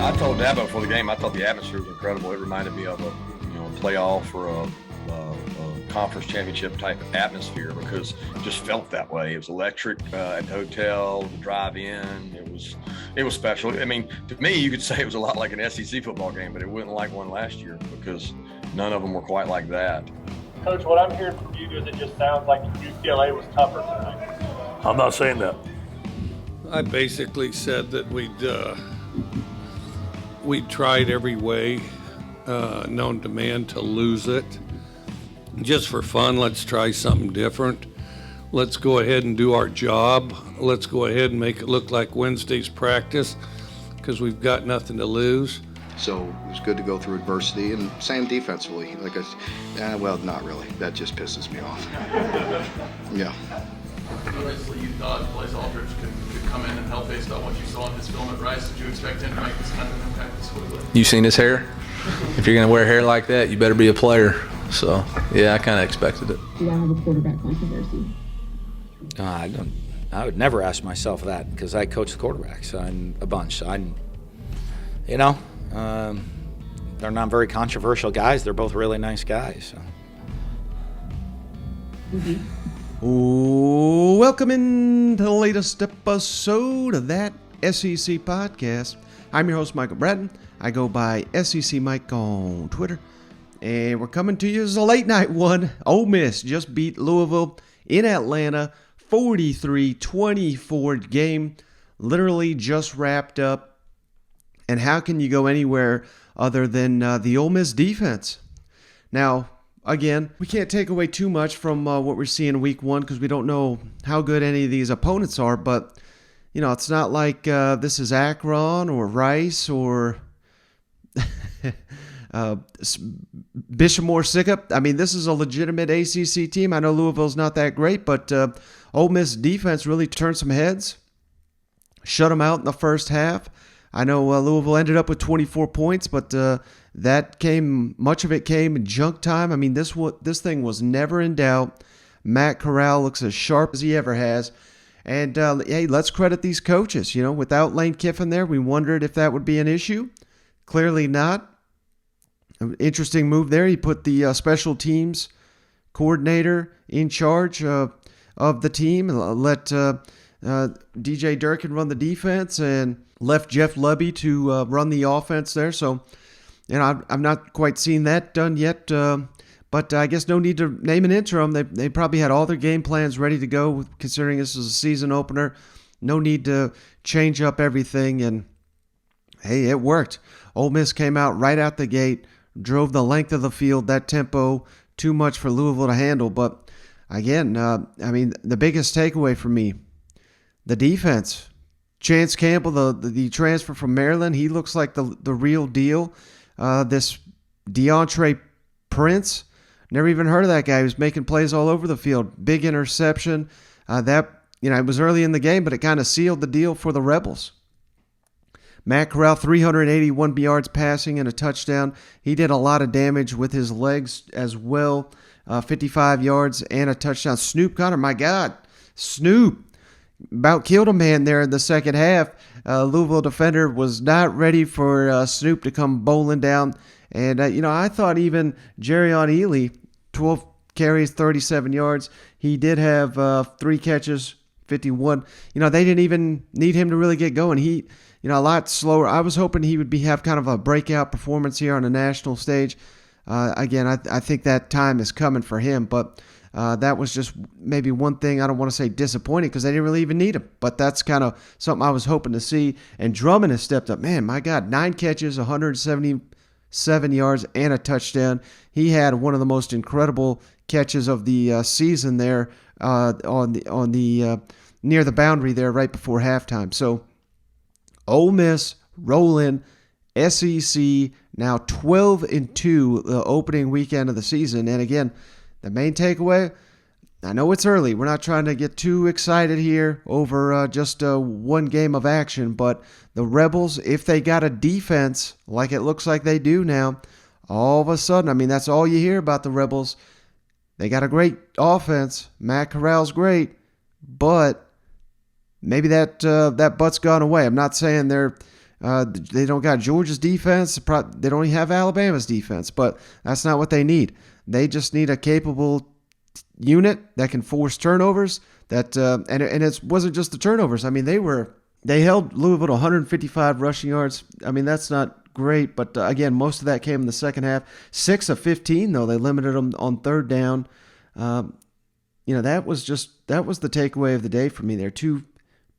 I told Dabo before the game, I thought the atmosphere was incredible. It reminded me of a playoff or a conference championship type atmosphere because it just felt that way. It was electric at the hotel, the drive-in. It was special. I mean, to me, you could say it was a lot like an SEC football game, but it wasn't like one last year because none of them were quite like that. Coach, what I'm hearing from you is it just sounds like UCLA was tougher tonight. I'm not saying that. I basically said that we'd tried every way known to man to lose it. Just for fun, let's try something different. Let's go ahead and do our job. Let's go ahead and make it look like Wednesday's practice because we've got nothing to lose. So it was good to go through adversity, and same defensively. Well, not really. That just pisses me off. Yeah. Obviously, you thought Blaise Aldridge could come in and help based on what you saw in his film at Rice. Did you expect him to make this kind of impact this quickly? You seen his hair? If you're going to wear hair like that, you better be a player. So, yeah, I kind of expected it. Do I have a quarterback controversy? I would never ask myself that because I coach the quarterbacks a bunch. They're not very controversial guys. They're both really nice guys. So. Mm-hmm. Welcome into the latest episode of that SEC podcast. I'm your host, Michael Bratton. I go by SEC Mike on Twitter. And we're coming to you as a late night one. Ole Miss just beat Louisville in Atlanta, 43-24 game. Literally just wrapped up. And how can you go anywhere other than the Ole Miss defense? Now, again, we can't take away too much from what we're seeing week one because we don't know how good any of these opponents are. But, it's not like this is Akron or Rice or Bishop Sycamore. I mean, this is a legitimate ACC team. I know Louisville's not that great, but Ole Miss defense really turned some heads, shut them out in the first half. I know Louisville ended up with 24 points, but much of it came in junk time. I mean, this thing was never in doubt. Matt Corral looks as sharp as he ever has. And, hey, let's credit these coaches. Without Lane Kiffin there, we wondered if that would be an issue. Clearly not. Interesting move there. He put the special teams coordinator in charge of the team and let DJ Durkin run the defense and left Jeff Lubby to run the offense there. So, I've not quite seen that done yet, but I guess no need to name an interim. They probably had all their game plans ready to go, considering this is a season opener. No need to change up everything, and hey, it worked. Ole Miss came out right out the gate, drove the length of the field, that tempo, too much for Louisville to handle. But again, the biggest takeaway for me, the defense. Chance Campbell, the transfer from Maryland, he looks like the real deal. This DeAndre Prince, never even heard of that guy. He was making plays all over the field. Big interception. It was early in the game, but it kind of sealed the deal for the Rebels. Matt Corral, 381 yards passing and a touchdown. He did a lot of damage with his legs as well. 55 yards and a touchdown. Snoop Connor, my God. Snoop about killed a man there in the second half. Louisville defender was not ready for Snoop to come bowling down. And, I thought even Jerrion Ely, 12 carries, 37 yards. He did have 3 catches, 51. They didn't even need him to really get going. He, a lot slower. I was hoping he would have kind of a breakout performance here on the national stage. Again, I think that time is coming for him, but that was just maybe one thing. I don't want to say disappointing because they didn't really even need him, but that's kind of something I was hoping to see. And Drummond has stepped up. Man, my God, 9 catches, 177 yards, and a touchdown. He had one of the most incredible catches of the season there on the near the boundary there right before halftime. So Ole Miss rolling, SEC now 12-2 the opening weekend of the season. And again, the main takeaway, I know it's early. We're not trying to get too excited here over just one game of action, but the Rebels, if they got a defense like it looks like they do now, all of a sudden, that's all you hear about the Rebels. They got a great offense. Matt Corral's great, but maybe that butt's gone away. I'm not saying they're They don't got Georgia's defense. They don't even have Alabama's defense, but that's not what they need. They just need a capable unit that can force turnovers. And it wasn't just the turnovers. I mean, they held Louisville to 155 rushing yards. I mean, that's not great, but again, most of that came in the second half. 6 of 15, though, they limited them on third down. That was the takeaway of the day for me there. 2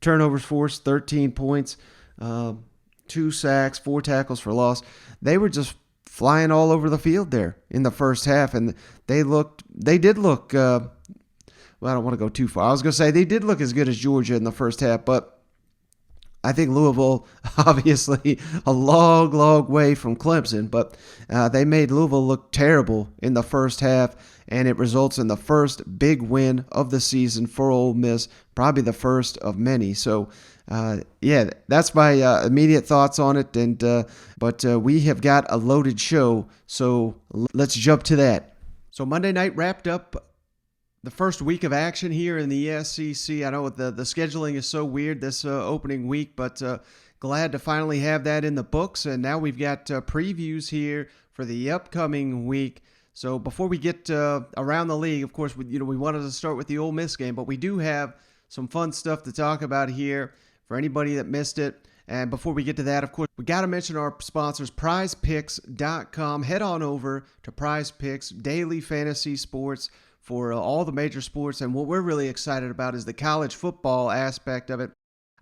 turnovers forced, 13 points, 2 sacks, 4 tackles for loss. They were just flying all over the field there in the first half, and they did look, well, I don't want to go too far. I was going to say they did look as good as Georgia in the first half, but I think Louisville, obviously, a long, long way from Clemson, but they made Louisville look terrible in the first half, and it results in the first big win of the season for Ole Miss, probably the first of many. So, that's my immediate thoughts on it. But we have got a loaded show, so let's jump to that. So Monday night wrapped up the first week of action here in the SEC. I know the scheduling is so weird this opening week, but glad to finally have that in the books. And now we've got previews here for the upcoming week. So before we get around the league, of course, we wanted to start with the Ole Miss game, but we do have some fun stuff to talk about here for anybody that missed it. And before we get to that, of course, we got to mention our sponsors, prizepicks.com. Head on over to Prize Picks, daily fantasy sports for all the major sports. And what we're really excited about is the college football aspect of it.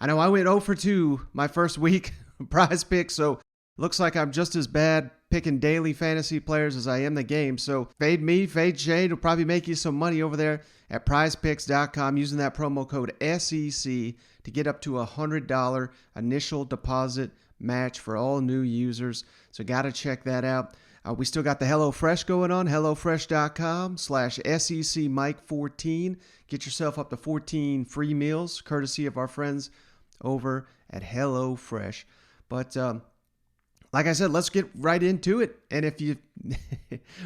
I know I went 0 for 2 my first week Prize Picks, so looks like I'm just as bad picking daily fantasy players as I am the game. So fade me, fade Shade. Will probably make you some money over there at prizepicks.com using that promo code SEC to get up to a $100 initial deposit match for all new users. So got to check that out. We still got the HelloFresh going on, hellofresh.com/SEC Mike 14. Get yourself up to 14 free meals, courtesy of our friends over at HelloFresh. But like I said, let's get right into it. And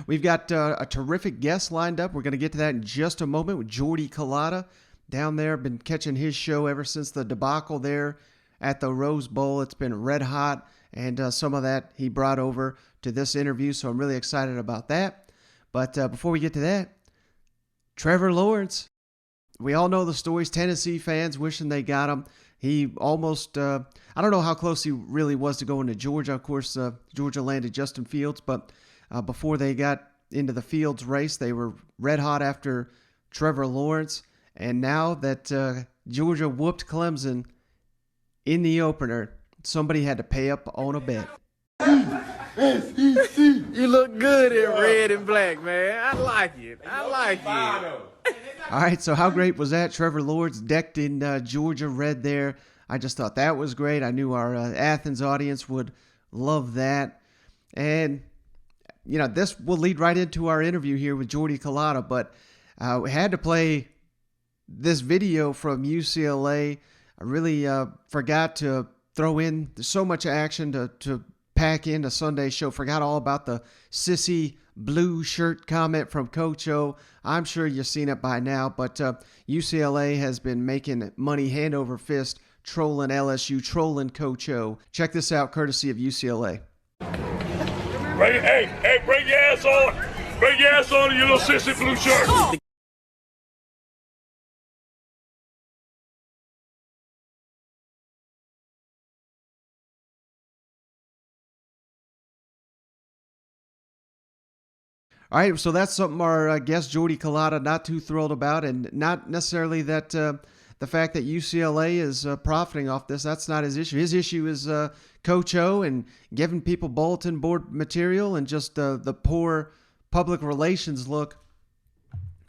we've got a terrific guest lined up. We're going to get to that in just a moment with Jordy Culotta down there. Been catching his show ever since the debacle there at the Rose Bowl. It's been red hot, and some of that he brought over to this interview, so I'm really excited about that. But before we get to that, Trevor Lawrence. We all know the stories. Tennessee fans wishing they got him. He almost, I don't know how close he really was to going to Georgia. Of course, Georgia landed Justin Fields, but before they got into the Fields race, they were red hot after Trevor Lawrence. And now that Georgia whooped Clemson in the opener, somebody had to pay up on a bet. You look good in red and black, man. I like it. All right, so how great was that? Trevor Lawrence decked in Georgia red there. I just thought that was great. I knew our Athens audience would love that. And, this will lead right into our interview here with Jordy Culotta, but we had to play this video from UCLA. I really forgot to throw in so much action to pack in a Sunday show. Forgot all about the sissy blue shirt comment from Coach O. I'm sure you've seen it by now, but UCLA has been making money hand over fist, trolling LSU, trolling Coach O. Check this out, courtesy of UCLA. Hey, bring your ass on. Bring your ass on in your little sissy blue shirt. All right, so that's something our guest Jordy Culotta not too thrilled about, and not necessarily that the fact that UCLA is profiting off this. That's not his issue. His issue is Coach O and giving people bulletin board material and just the poor public relations look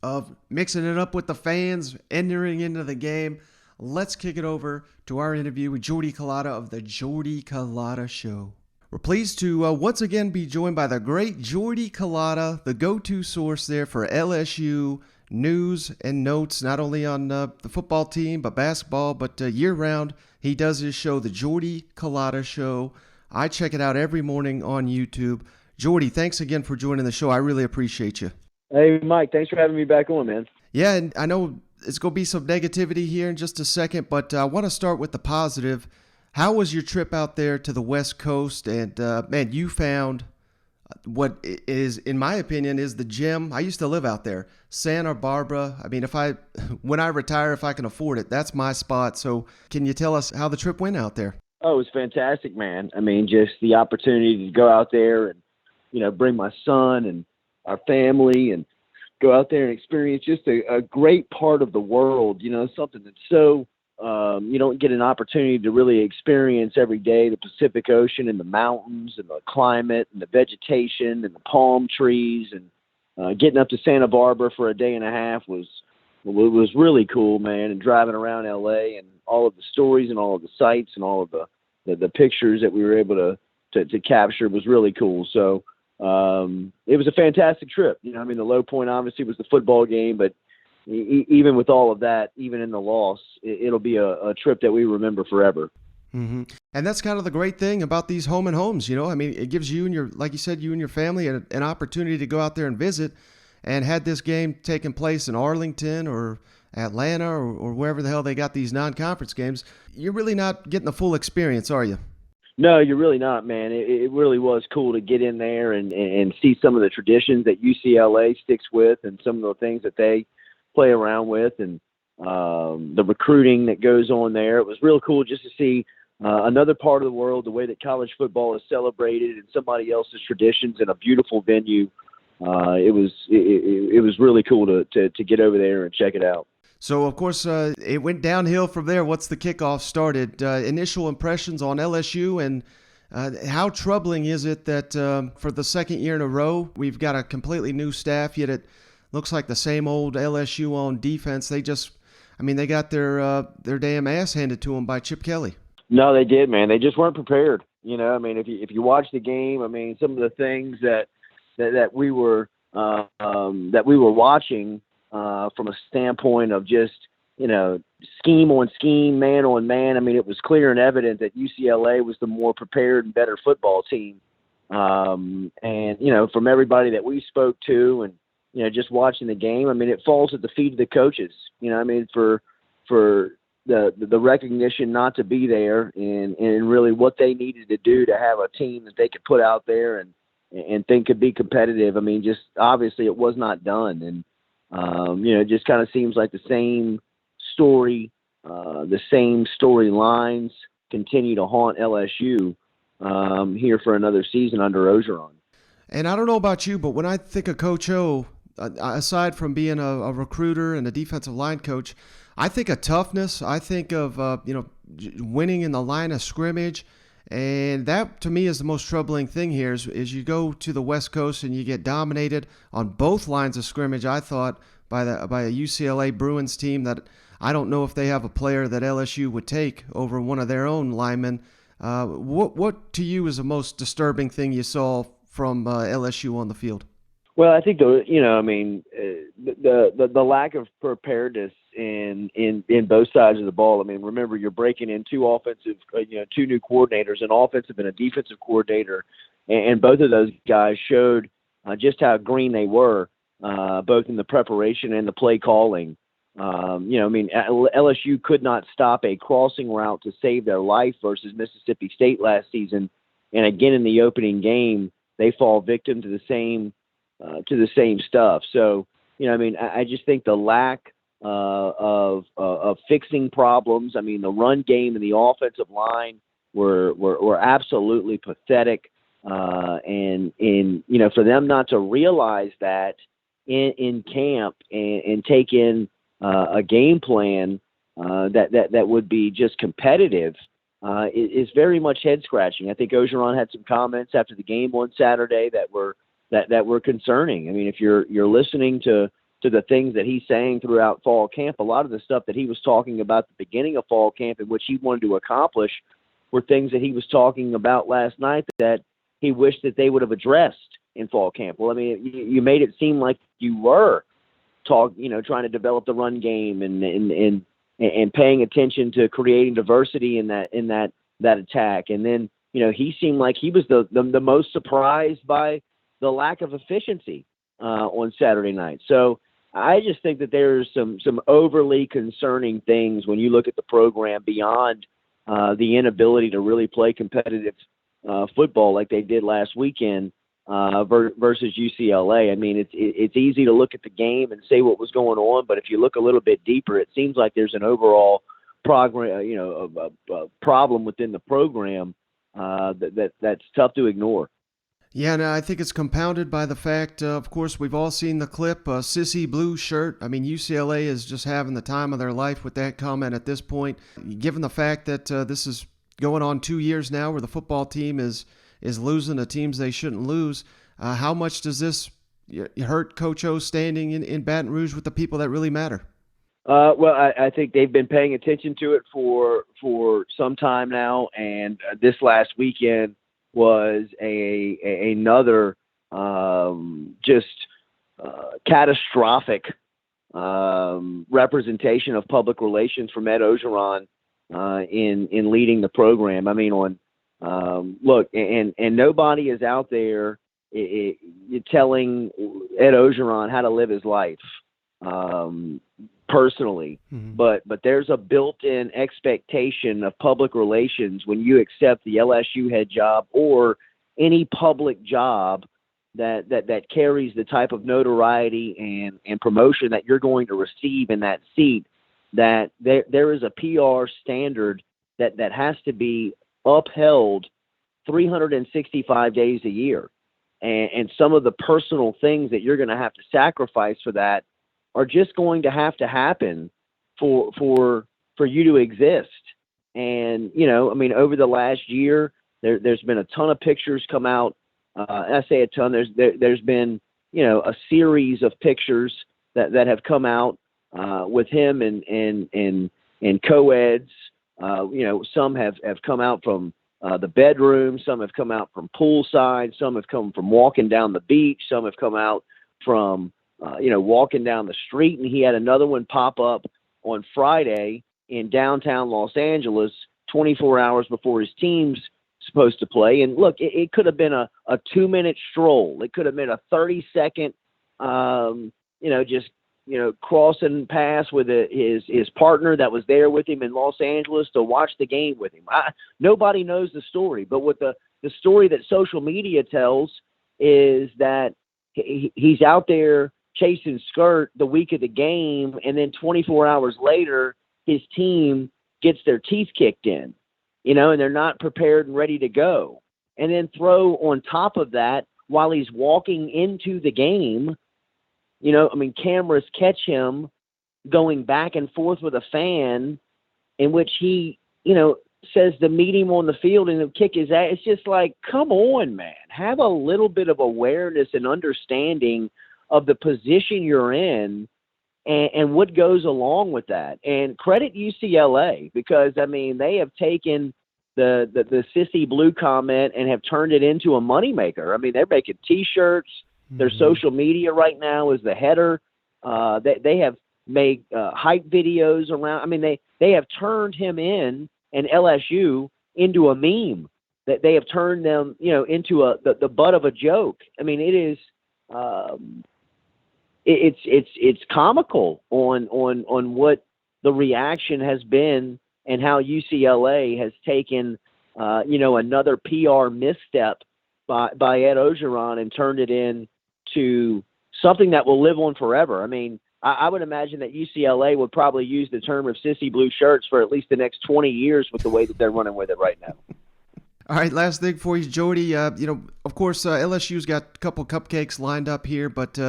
of mixing it up with the fans, entering into the game. Let's kick it over to our interview with Jordy Culotta of the Jordy Culotta Show. We're pleased to once again be joined by the great Jordy Culotta, the go-to source there for LSU news and notes, not only on the football team, but basketball, but year-round. He does his show, the Jordy Culotta Show. I check it out every morning on YouTube. Jordy, thanks again for joining the show. I really appreciate you. Hey, Mike, thanks for having me back on, man. Yeah, and I know it's going to be some negativity here in just a second, but I want to start with the positive. How was your trip out there to the West Coast? And man, you found what is, in my opinion, is the gem. I used to live out there, Santa Barbara. I mean, when I retire, if I can afford it, that's my spot. So can you tell us how the trip went out there? Oh, it was fantastic, man. I mean, just the opportunity to go out there and, bring my son and our family and go out there and experience just a great part of the world, something that's so, you don't get an opportunity to really experience every day, the Pacific Ocean and the mountains and the climate and the vegetation and the palm trees, and getting up to Santa Barbara for a day and a half was really cool, man. And driving around LA and all of the stories and all of the sights and all of the pictures that we were able to capture was really cool. So it was a fantastic trip. The low point obviously was the football game, but even with all of that, even in the loss, it'll be a trip that we remember forever. Mm-hmm. And that's kind of the great thing about these home and homes, I mean, it gives you and like you said, you and your family an opportunity to go out there and visit. And had this game taken place in Arlington or Atlanta or wherever the hell they got these non-conference games, you're really not getting the full experience, are you? No, you're really not, man. It really was cool to get in there and see some of the traditions that UCLA sticks with and some of the things that they play around with, and the recruiting that goes on there. It was real cool just to see another part of the world, the way that college football is celebrated and somebody else's traditions in a beautiful venue. It was really cool to get over there and check it out. So, of course, it went downhill from there. Once the kickoff started, initial impressions on LSU, and how troubling is it that for the second year in a row, we've got a completely new staff, yet it looks like the same old LSU on defense. They got their damn ass handed to them by Chip Kelly. No, they did, man. They just weren't prepared. If you watch the game, some of the things that we were watching from a standpoint of just, scheme on scheme, man on man. It was clear and evident that UCLA was the more prepared and better football team. And, from everybody that we spoke to and, just watching the game, it falls at the feet of the coaches, for the recognition not to be there and really what they needed to do to have a team that they could put out there and think could be competitive. Just obviously it was not done. And, it just kind of seems like the same story, the same storylines continue to haunt LSU here for another season under Orgeron. And I don't know about you, but when I think of Coach O, aside from being a recruiter and a defensive line coach, I think of toughness. I think of, winning in the line of scrimmage. And that, to me, is the most troubling thing here is you go to the West Coast and you get dominated on both lines of scrimmage, I thought, by a UCLA Bruins team that I don't know if they have a player that LSU would take over one of their own linemen. What to you is the most disturbing thing you saw from LSU on the field? Well, I think the lack of preparedness in both sides of the ball. Remember, you're breaking in two new coordinators, an offensive and a defensive coordinator, and both of those guys showed just how green they were, both in the preparation and the play calling. LSU could not stop a crossing route to save their life versus Mississippi State last season, and again in the opening game, they fall victim to the same stuff. So, I just think the lack of fixing problems. The run game and the offensive line were absolutely pathetic. And for them not to realize that in camp and take in a game plan that would be just competitive is very much head scratching. I think Orgeron had some comments after the game on Saturday that were concerning. If you're listening to the things that he's saying throughout fall camp, a lot of the stuff that he was talking about at the beginning of fall camp and which he wanted to accomplish were things that he was talking about last night that he wished that they would have addressed in fall camp. Well, you made it seem like you were trying to develop the run game and paying attention to creating diversity in that attack. And then, he seemed like he was the most surprised by the lack of efficiency on Saturday night. So I just think that there's some overly concerning things when you look at the program beyond the inability to really play competitive football like they did last weekend versus UCLA. I mean, it's easy to look at the game and say what was going on, but if you look a little bit deeper, it seems like there's an overall problem within the program that's tough to ignore. Yeah, and I think it's compounded by the fact, of course, we've all seen the clip, sissy blue shirt. I mean, UCLA is just having the time of their life with that comment at this point. Given the fact that this is going on 2 years now where the football team is losing to teams they shouldn't lose, how much does this hurt Coach O's standing in Baton Rouge with the people that really matter? Well, I think they've been paying attention to it for some time now, and this last weekend was another catastrophic representation of public relations from Ed Orgeron in leading the program. I mean, look, and nobody is out there telling Ed Orgeron how to live his life personally, but there's a built-in expectation of public relations when you accept the LSU head job or any public job that carries the type of notoriety and promotion that you're going to receive in that seat, that there is a PR standard that has to be upheld 365 days a year. And some of the personal things that you're going to have to sacrifice for that are just going to happen for you to exist. And, I mean, over the last year, there's been a ton of pictures come out. I say a ton. There's been, a series of pictures that have come out with him and co-eds. Some have come out from the bedroom. Some have come out from poolside. Some have come from walking down the beach. Some have come out from walking down the street. And he had another one pop up on Friday in downtown Los Angeles, 24 hours before his team's supposed to play. And look, it could have been a 2-minute stroll. It could have been a 30-second, crossing pass with his partner that was there with him in Los Angeles to watch the game with him. Nobody knows the story, but what the story that social media tells is that he's out there chasing skirt the week of the game, and then 24 hours later, his team gets their teeth kicked in, and they're not prepared and ready to go. And then throw on top of that, while he's walking into the game, cameras catch him going back and forth with a fan in which he, says to meet him on the field and he'll kick his ass. It's just like, come on, man. Have a little bit of awareness and understanding of the position you're in and what goes along with that. And credit UCLA, because, they have taken the sissy blue comment and have turned it into a moneymaker. They're making T-shirts. Their social media right now is the header. They have made hype videos around. They have turned him in and LSU into a meme. That they have turned them, into the butt of a joke. It is. It's comical on what the reaction has been and how UCLA has taken, another PR misstep by Ed Orgeron and turned it into something that will live on forever. I would imagine that UCLA would probably use the term of sissy blue shirts for at least the next 20 years with the way that they're running with it right now. All right, last thing for you, Jordy. Of course, LSU's got a couple cupcakes lined up here, but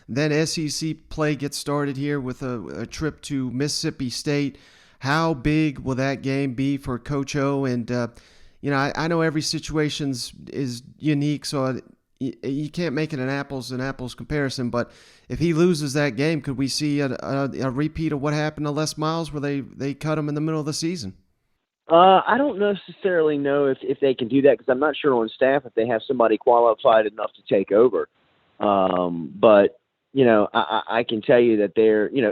then SEC play gets started here with a trip to Mississippi State. How big will that game be for Coach O? And, I know every situation is unique, so you can't make it an apples and apples comparison, but if he loses that game, could we see a repeat of what happened to Les Miles where they cut him in the middle of the season? I don't necessarily know if they can do that, because I'm not sure on staff if they have somebody qualified enough to take over. But, I can tell you that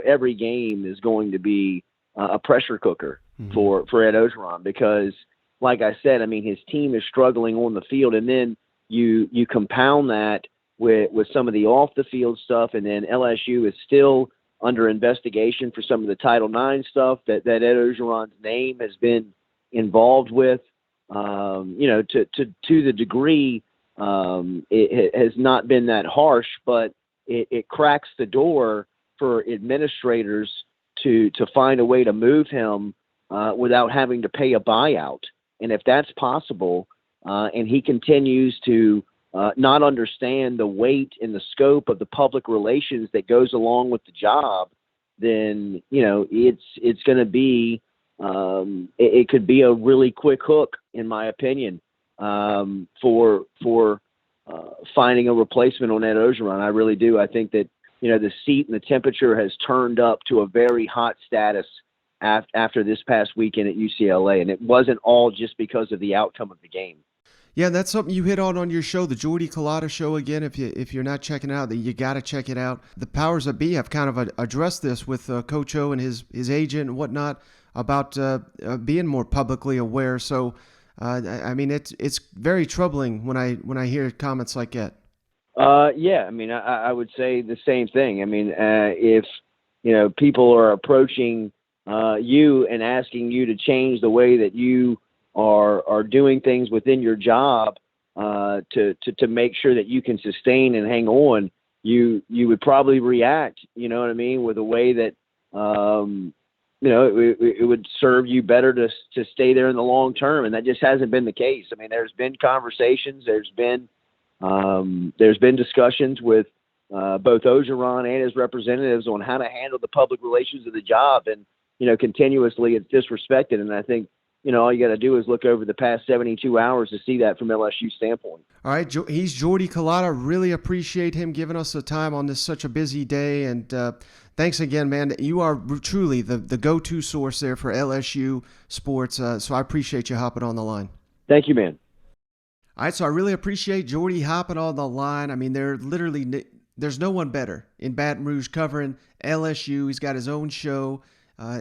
every game is going to be a pressure cooker for Ed Orgeron, because, like I said, his team is struggling on the field, and then you compound that with some of the off the field stuff, and then LSU is still under investigation for some of the Title IX stuff that Ed Orgeron's name has been involved with. To the degree it has not been that harsh, but it cracks the door for administrators to find a way to move him without having to pay a buyout. And if that's possible, and he continues to not understand the weight and the scope of the public relations that goes along with the job, then it's going to be it could be a really quick hook, in my opinion, for finding a replacement on Ed Orgeron. I really do. I think that the seat and the temperature has turned up to a very hot status after this past weekend at UCLA, and it wasn't all just because of the outcome of the game. Yeah, that's something you hit on your show, the Jordy Culotta show. Again, if you're not checking it out, you got to check it out. The powers that be have kind of addressed this with Coach O and his agent and whatnot about being more publicly aware. So, I mean, it's very troubling when I hear comments like that. Yeah, I mean, I would say the same thing. I mean, if people are approaching you and asking you to change the way that you are doing things within your job to make sure that you can sustain and hang on, you would probably react, with a way that it would serve you better to stay there in the long term, and that just hasn't been the case. I mean, there's been conversations, there's been discussions with both Orgeron and his representatives on how to handle the public relations of the job, and continuously it's disrespected. And I think all you got to do is look over the past 72 hours to see that from LSU standpoint. All right, he's Jordy Culotta. Really appreciate him giving us the time on this such a busy day, and thanks again, man. You are truly the go-to source there for LSU sports, so I appreciate you hopping on the line. Thank you, man. All right, so I really appreciate Jordy hopping on the line. I mean, there's no one better in Baton Rouge covering LSU. He's got his own show.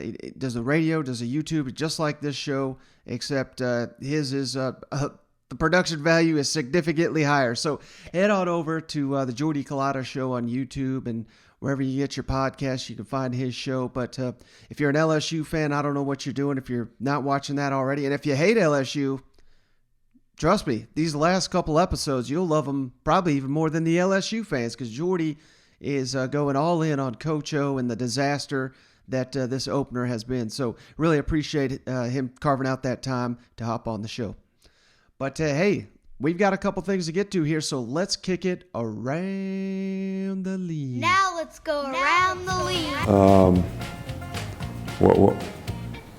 He does the radio, does the YouTube, just like this show, except his is the production value is significantly higher. So head on over to the Jordy Culotta show on YouTube, and wherever you get your podcasts, you can find his show. But if you're an LSU fan, I don't know what you're doing if you're not watching that already. And if you hate LSU, trust me, these last couple episodes, you'll love them probably even more than the LSU fans, because Jordy is going all in on Coach O and the disaster that this opener has been. So really appreciate him carving out that time to hop on the show. But hey, we've got a couple things to get to here, so let's kick it around the league. Now let's go around the league.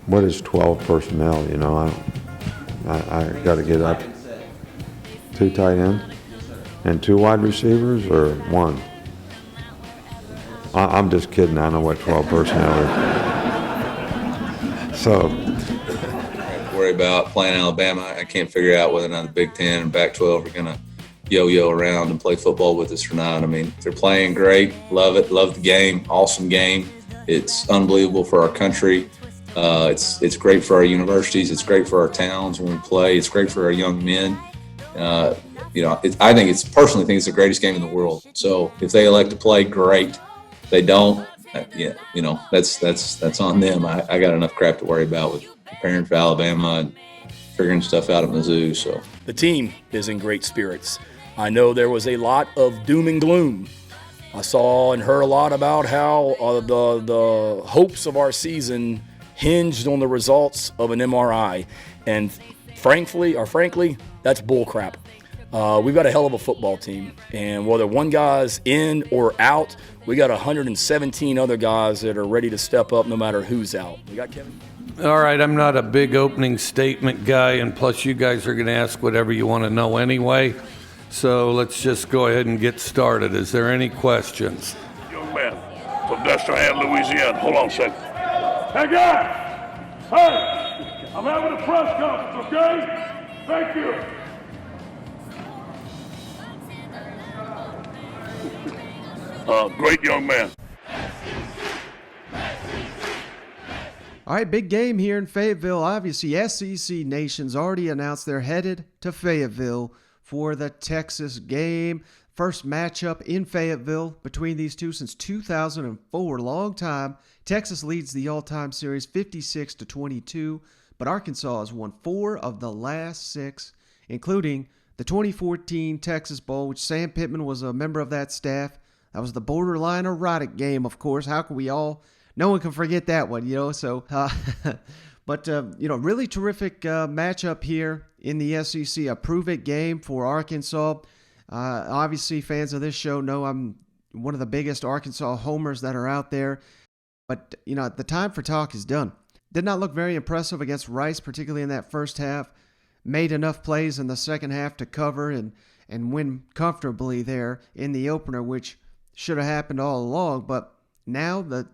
What is 12 personnel? I got to get up 2 tight ends and 2 wide receivers, or 1? I'm just kidding. I know what 12 personnel is. So, worry about playing Alabama. I can't figure out whether or not the Big Ten and Pac-12 are going to yo-yo around and play football with us or not. I mean, they're playing great. Love it. Love the game. Awesome game. It's unbelievable for our country. It's great for our universities. It's great for our towns when we play. It's great for our young men. I personally think it's the greatest game in the world. So if they elect to play, great. If they don't, that's on them. I got enough crap to worry about with preparing for Alabama and figuring stuff out at Mizzou. So the team is in great spirits. I know there was a lot of doom and gloom. I saw and heard a lot about how the hopes of our season hinged on the results of an MRI, and frankly, that's bullcrap. We've got a hell of a football team, and whether one guy's in or out, we got 117 other guys that are ready to step up no matter who's out. We got Kevin. All right, I'm not a big opening statement guy, and plus you guys are going to ask whatever you want to know anyway, so let's just go ahead and get started. Is there any questions? Young man from Destrehan, Louisiana. Hold on a second. Hey, guys! Hey! I'm having a press conference, okay? Thank you. Great young man. All right, big game here in Fayetteville. Obviously, SEC Nation's already announced they're headed to Fayetteville for the Texas game. First matchup in Fayetteville between these two since 2004. Long time. Texas leads the all-time series 56-22. but Arkansas has won 4 of the last 6, including the 2014 Texas Bowl, which Sam Pittman was a member of that staff. That was the borderline erotic game, of course. How can we all? No one can forget that one, So, but really terrific matchup here in the SEC. A prove-it game for Arkansas. Obviously, fans of this show know I'm one of the biggest Arkansas homers that are out there. But, the time for talk is done. Did not look very impressive against Rice, particularly in that first half. Made enough plays in the second half to cover and win comfortably there in the opener, which should have happened all along. But now the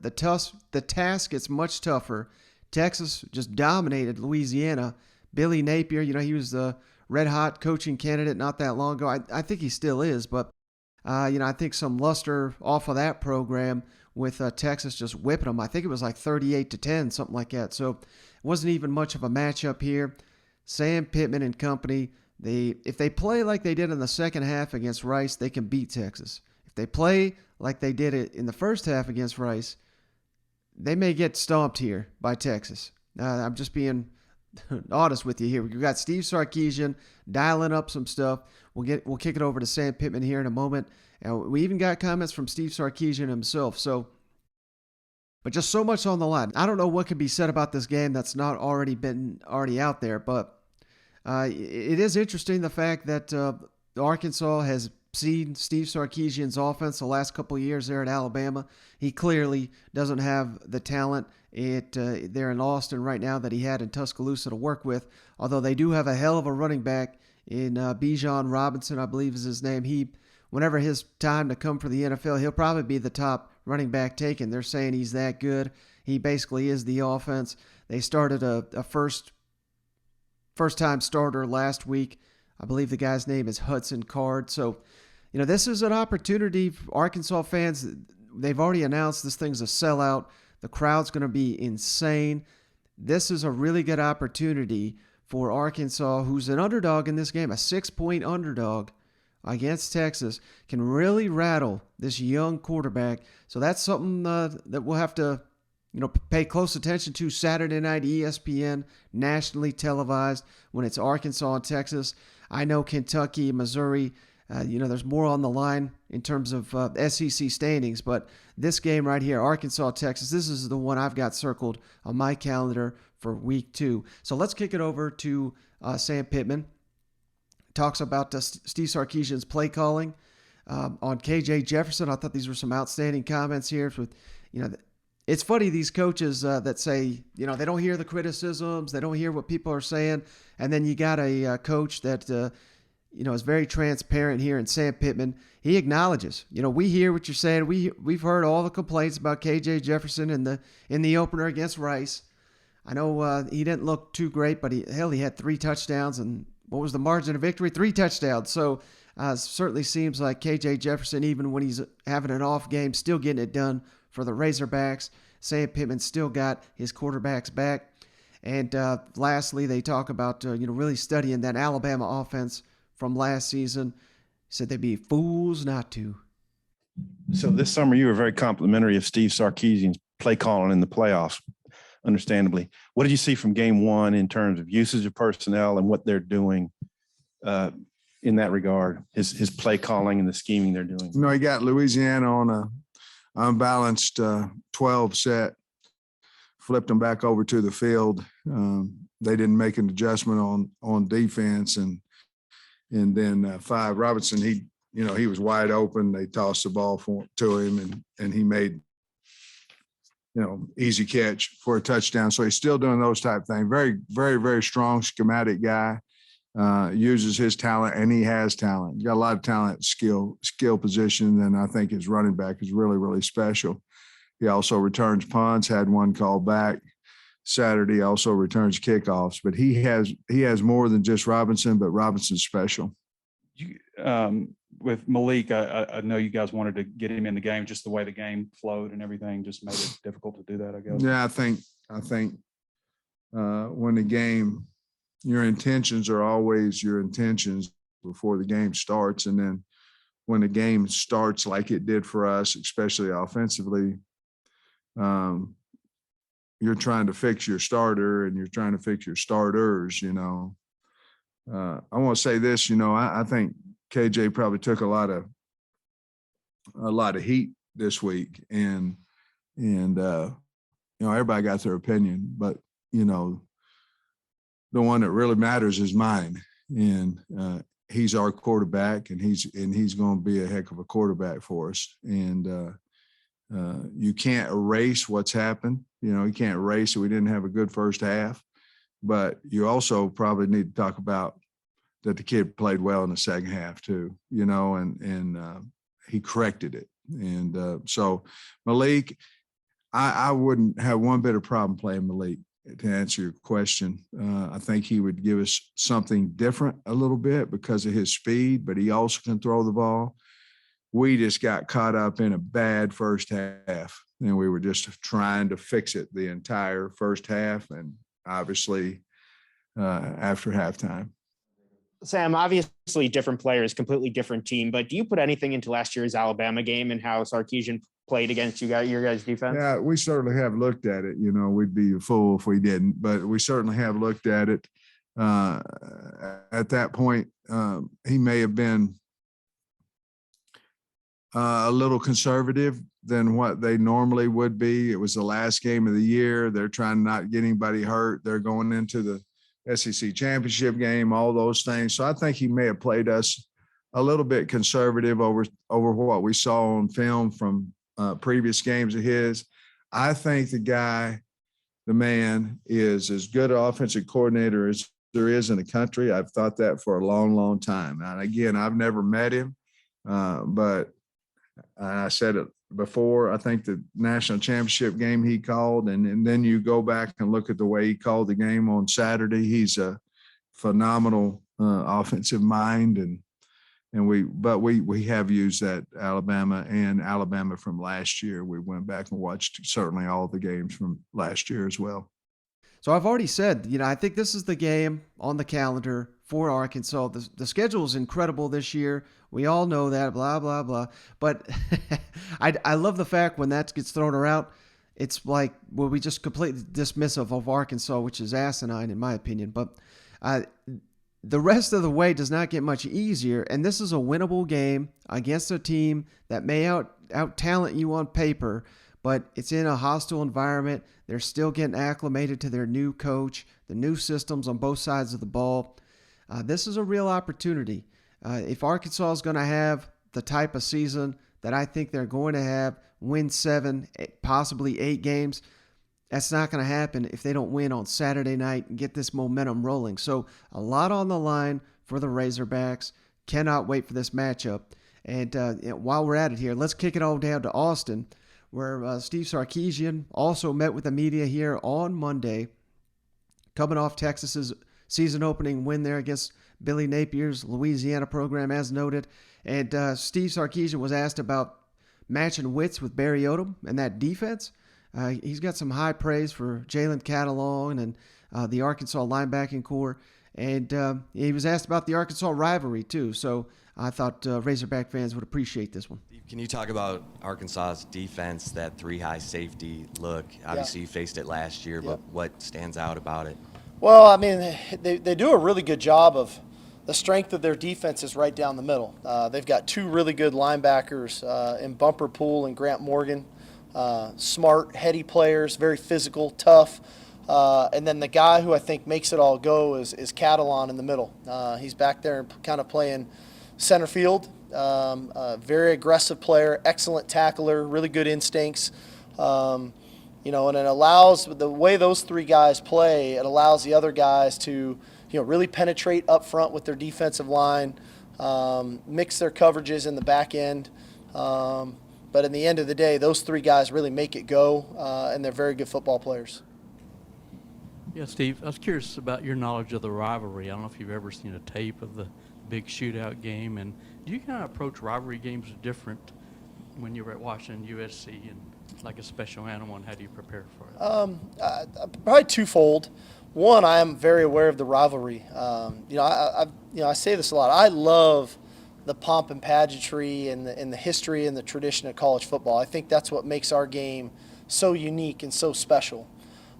task gets much tougher. Texas just dominated Louisiana. Billy Napier, he was the red-hot coaching candidate not that long ago. I think he still is, but, I think some luster off of that program with Texas just whipping them. I think it was like 38-10, something like that. So it wasn't even much of a matchup here. Sam Pittman and company, if they play like they did in the second half against Rice, they can beat Texas. If they play like they did it in the first half against Rice, they may get stomped here by Texas. I'm just being honest with you here. We've got Steve Sarkisian dialing up some stuff. We'll kick it over to Sam Pittman here in a moment. And we even got comments from Steve Sarkisian himself. But just so much on the line. I don't know what can be said about this game that's not already out there, but it is interesting the fact that Arkansas has seen Steve Sarkisian's offense the last couple of years there at Alabama. He clearly doesn't have the talent there in Austin right now that he had in Tuscaloosa to work with, although they do have a hell of a running back in Bijan Robinson, I believe is his name. Whenever his time to come for the NFL, he'll probably be the top running back taken. They're saying he's that good. He basically is the offense. They started a first-time starter last week. I believe the guy's name is Hudson Card. So, this is an opportunity for Arkansas fans. They've already announced this thing's a sellout. The crowd's going to be insane. This is a really good opportunity for Arkansas, who's an underdog in this game, a 6-point underdog against Texas, can really rattle this young quarterback. So that's something that we'll have to pay close attention to Saturday night, ESPN, nationally televised when it's Arkansas and Texas. I know Kentucky, Missouri, there's more on the line in terms of SEC standings, but this game right here, Arkansas, Texas, this is the one I've got circled on my calendar for week 2. So let's kick it over to Sam Pittman. Talks about Steve Sarkisian's play calling on KJ Jefferson. I thought these were some outstanding comments here. It's funny, these coaches that say, they don't hear the criticisms, they don't hear what people are saying, and then you got a coach that, is very transparent here in Sam Pittman. He acknowledges, we hear what you're saying. We've heard all the complaints about KJ Jefferson in the opener against Rice. I know he didn't look too great, but he had 3 touchdowns, and what was the margin of victory? 3 touchdowns. So certainly seems like KJ Jefferson, even when he's having an off game, still getting it done for the Razorbacks. Sam Pittman still got his quarterbacks back. And lastly, they talk about really studying that Alabama offense from last season. Said they'd be fools not to. So this summer you were very complimentary of Steve Sarkisian's play calling in the playoffs, understandably. What did you see from game 1 in terms of usage of personnel and what they're doing in that regard, his play calling and the scheming they're doing? He got Louisiana on a unbalanced 12 set, flipped them back over to the field. They didn't make an adjustment on defense, and then 5 Robinson, he was wide open. They tossed the ball to him, and he made easy catch for a touchdown. So he's still doing those type of things. Very, very, very strong schematic guy. Uses his talent, and he has talent. He's got a lot of talent, skill position, and I think his running back is really, really special. He also returns punts, had one called back Saturday, also returns kickoffs. But he has more than just Robinson, but Robinson's special. With Malik, I know you guys wanted to get him in the game. Just the way the game flowed and everything just made it difficult to do that, I guess. Yeah, I think when the game, your intentions are always your intentions before the game starts, and then when the game starts like it did for us, especially offensively, you're trying to fix your starter and you're trying to fix your starters, I want to say this, I think KJ probably took a lot of heat this week, and everybody got their opinion, but the one that really matters is mine, and he's our quarterback, and he's going to be a heck of a quarterback for us, and you can't erase what's happened. You can't erase it. We didn't have a good first half, but you also probably need to talk about that the kid played well in the second half too, and he corrected it. And so Malik, I wouldn't have one bit of problem playing Malik, to answer your question. I think he would give us something different a little bit because of his speed, but he also can throw the ball. We just got caught up in a bad first half, and we were just trying to fix it the entire first half, and obviously after halftime. Sam, obviously different players, completely different team, but do you put anything into last year's Alabama game and how Sarkisian played against your guys' defense? Yeah, we certainly have looked at it. We'd be a fool if we didn't, but we certainly have looked at it. At that point, he may have been a little conservative than what they normally would be. It was the last game of the year. They're trying to not get anybody hurt. They're going into the SEC championship game, all those things. So I think he may have played us a little bit conservative over what we saw on film from previous games of his. I think the man is as good an offensive coordinator as there is in the country. I've thought that for a long, long time. And again, I've never met him, but I said it before, I think the national championship game he called, and then you go back and look at the way he called the game on Saturday. He's a phenomenal offensive mind, and we have used that Alabama from last year. We went back and watched certainly all the games from last year as well. So I've already said, I think this is the game on the calendar for Arkansas. The schedule is incredible this year. We all know that, blah, blah, blah. But I love the fact when that gets thrown around, it's like, well, we just completely dismissive of Arkansas, which is asinine in my opinion. But the rest of the way does not get much easier, and this is a winnable game against a team that may out-talent you on paper, but it's in a hostile environment. They're still getting acclimated to their new coach, the new systems on both sides of the ball. This is a real opportunity. If Arkansas is going to have the type of season that I think they're going to have, win 7, possibly 8 games, that's not going to happen if they don't win on Saturday night and get this momentum rolling. So a lot on the line for the Razorbacks. Cannot wait for this matchup. And while we're at it here, let's kick it all down to Austin, where Steve Sarkisian also met with the media here on Monday, coming off Texas's season opening win there against Billy Napier's Louisiana program, as noted. And Steve Sarkisian was asked about matching wits with Barry Odom and that defense. He's got some high praise for Jalen Catalon and the Arkansas linebacking core. And he was asked about the Arkansas rivalry, too. So I thought Razorback fans would appreciate this one. Can you talk about Arkansas's defense, that 3-high safety look? Obviously, you faced it last year, but what stands out about it? Well, I mean, they do a really good job of the strength of their defense is right down the middle. They've got 2 really good linebackers in Bumper Pool and Grant Morgan. Smart, heady players, very physical, tough. And then the guy who I think makes it all go is Catalon in the middle. He's back there kind of playing center field. Very aggressive player, excellent tackler, really good instincts. And it allows, the way those 3 guys play, it allows the other guys to, really penetrate up front with their defensive line, mix their coverages in the back end. But in the end of the day, those 3 guys really make it go, and they're very good football players. Yeah, Steve, I was curious about your knowledge of the rivalry. I don't know if you've ever seen a tape of the big shootout game, and do you kind of approach rivalry games different when you were at Washington, USC, and like a special animal, and how do you prepare for it? Probably twofold. One, I am very aware of the rivalry. I say this a lot. I love the pomp and pageantry and the history and the tradition of college football. I think that's what makes our game so unique and so special.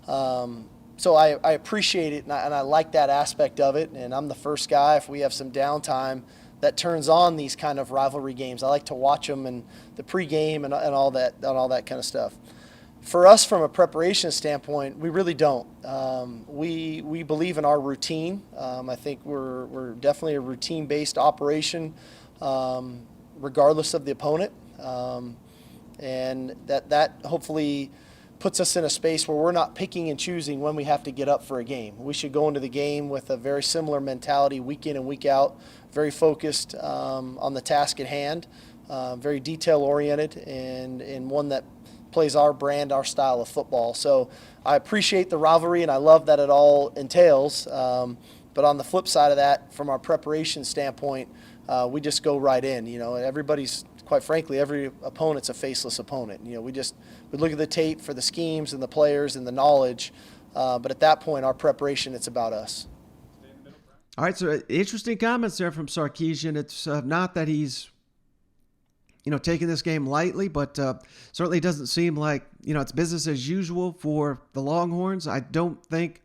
So I appreciate it, and I like that aspect of it. And I'm the first guy, if we have some downtime, that turns on these kind of rivalry games. I like to watch them and the pregame and all that kind of stuff. For us, from a preparation standpoint, we really don't. We believe in our routine. I think we're definitely a routine-based operation, regardless of the opponent, and that hopefully puts us in a space where we're not picking and choosing when we have to get up for a game. We should go into the game with a very similar mentality week in and week out, very focused on the task at hand, very detail-oriented, and one that plays our brand, our style of football. So I appreciate the rivalry, and I love that it all entails. But on the flip side of that, from our preparation standpoint, we just go right in. Everybody's, quite frankly, every opponent's a faceless opponent. We look at the tape for the schemes and the players and the knowledge. But at that point, our preparation, it's about us. All right, so interesting comments there from Sarkisian. It's not that he's taking this game lightly, but certainly doesn't seem like, it's business as usual for the Longhorns. I don't think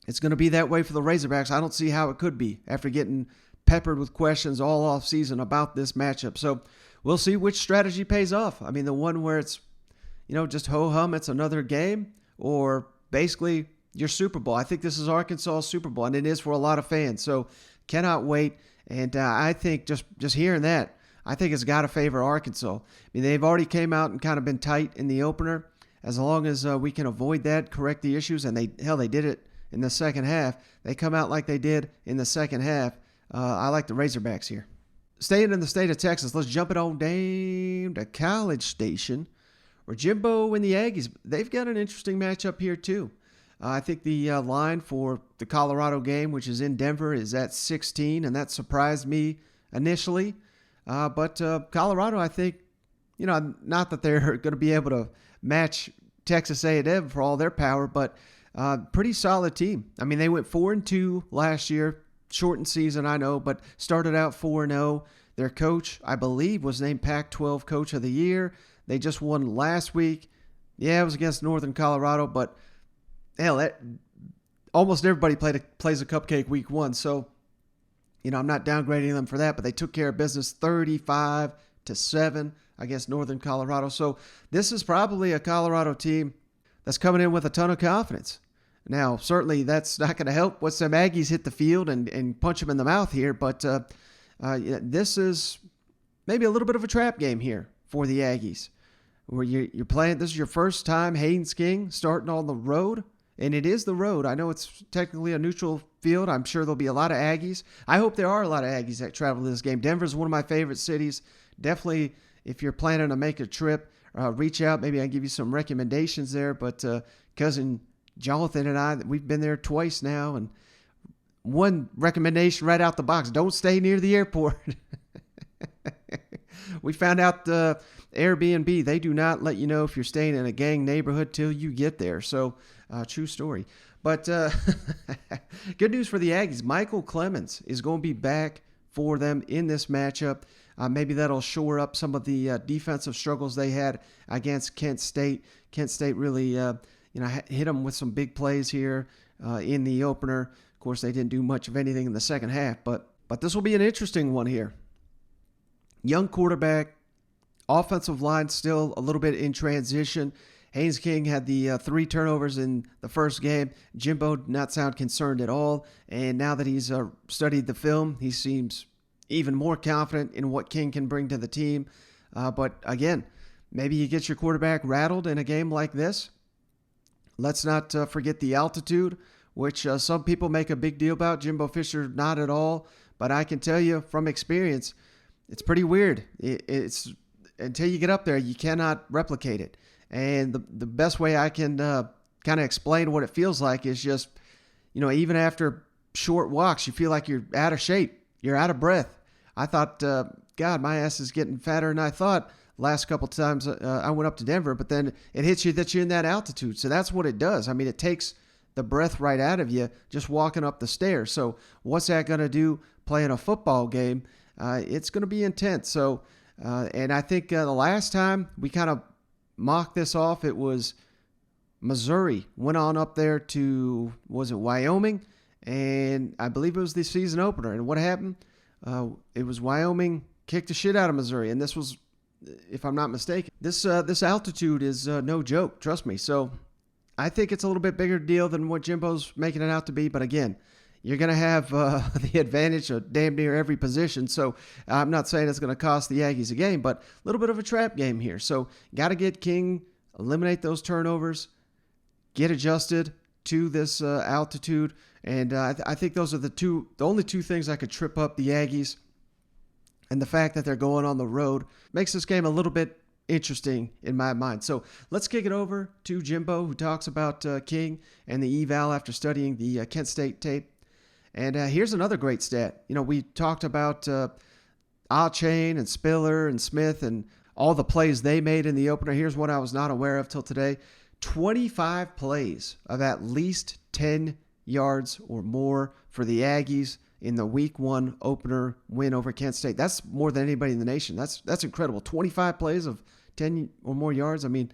it's going to be that way for the Razorbacks. I don't see how it could be after getting peppered with questions all off season about this matchup. So we'll see which strategy pays off. I mean, the one where it's, just ho-hum, it's another game, or basically your Super Bowl. I think this is Arkansas Super Bowl, and it is for a lot of fans. So cannot wait. And I think just hearing that, I think it's got to favor Arkansas. I mean, they've already came out and kind of been tight in the opener. As long as we can avoid that, correct the issues, and they did it in the second half. They come out like they did in the second half. I like the Razorbacks here. Staying in the state of Texas, let's jump it on down to College Station, where Jimbo and the Aggies, they've got an interesting matchup here too. I think the line for the Colorado game, which is in Denver, is at 16, and that surprised me initially. But Colorado, I think, not that they're going to be able to match Texas A&M for all their power, but pretty solid team. I mean, they went 4-2 last year, shortened season, I know, but started out 4-0. Their coach, I believe, was named Pac-12 Coach of the Year. They just won last week. Yeah, it was against Northern Colorado, but hell, almost everybody plays a cupcake week one, so I'm not downgrading them for that, but they took care of business 35-7 against Northern Colorado. So this is probably a Colorado team that's coming in with a ton of confidence. Now, certainly that's not going to help once some Aggies hit the field and punch them in the mouth here, but this is maybe a little bit of a trap game here for the Aggies, where you're playing. This is your first time Haynes King starting on the road. And it is the road. I know it's technically a neutral field. I'm sure there'll be a lot of Aggies. I hope there are a lot of Aggies that travel to this game. Denver's one of my favorite cities. Definitely, if you're planning to make a trip, reach out. Maybe I can give you some recommendations there. But cousin Jonathan and I, we've been there twice now. And one recommendation right out the box, don't stay near the airport. We found out Airbnb, they do not let you know if you're staying in a gang neighborhood till you get there. So, true story. But good news for the Aggies. Michael Clemens is going to be back for them in this matchup. Maybe that'll shore up some of the defensive struggles they had against Kent State. Kent State really hit them with some big plays here in the opener. Of course, they didn't do much of anything in the second half, but this will be an interesting one here. Young quarterback, offensive line still a little bit in transition. Haynes King had the 3 turnovers in the first game. Jimbo did not sound concerned at all. And now that he's studied the film, he seems even more confident in what King can bring to the team. But again, maybe you get your quarterback rattled in a game like this. Let's not forget the altitude, which some people make a big deal about. Jimbo Fisher, not at all. But I can tell you from experience, it's pretty weird. It's until you get up there, you cannot replicate it. And the best way I can kind of explain what it feels like is just, even after short walks, you feel like you're out of shape. You're out of breath. I thought, God, my ass is getting fatter than I thought last couple times I went up to Denver. But then it hits you that you're in that altitude. So that's what it does. I mean, it takes the breath right out of you just walking up the stairs. So what's that going to do playing a football game? It's going to be intense. So, and I think the last time we kind of mocked this off, it was Missouri went on up there to, was it Wyoming? And I believe it was the season opener. And what happened? It was Wyoming kicked the shit out of Missouri. And this was, if I'm not mistaken, this altitude is no joke. Trust me. So I think it's a little bit bigger deal than what Jimbo's making it out to be. But again, you're going to have the advantage of damn near every position. So I'm not saying it's going to cost the Aggies a game, but a little bit of a trap game here. So got to get King, eliminate those turnovers, get adjusted to this altitude. And I think those are the only two things that could trip up the Aggies. And the fact that they're going on the road makes this game a little bit interesting in my mind. So let's kick it over to Jimbo, who talks about King and the eval after studying the Kent State tape. And here's another great stat. You know, we talked about Chain and Spiller and Smith and all the plays they made in the opener. Here's what I was not aware of till today. 25 plays of at least 10 yards or more for the Aggies in the Week 1 opener win over Kent State. That's more than anybody in the nation. That's incredible. 25 plays of 10 or more yards. I mean,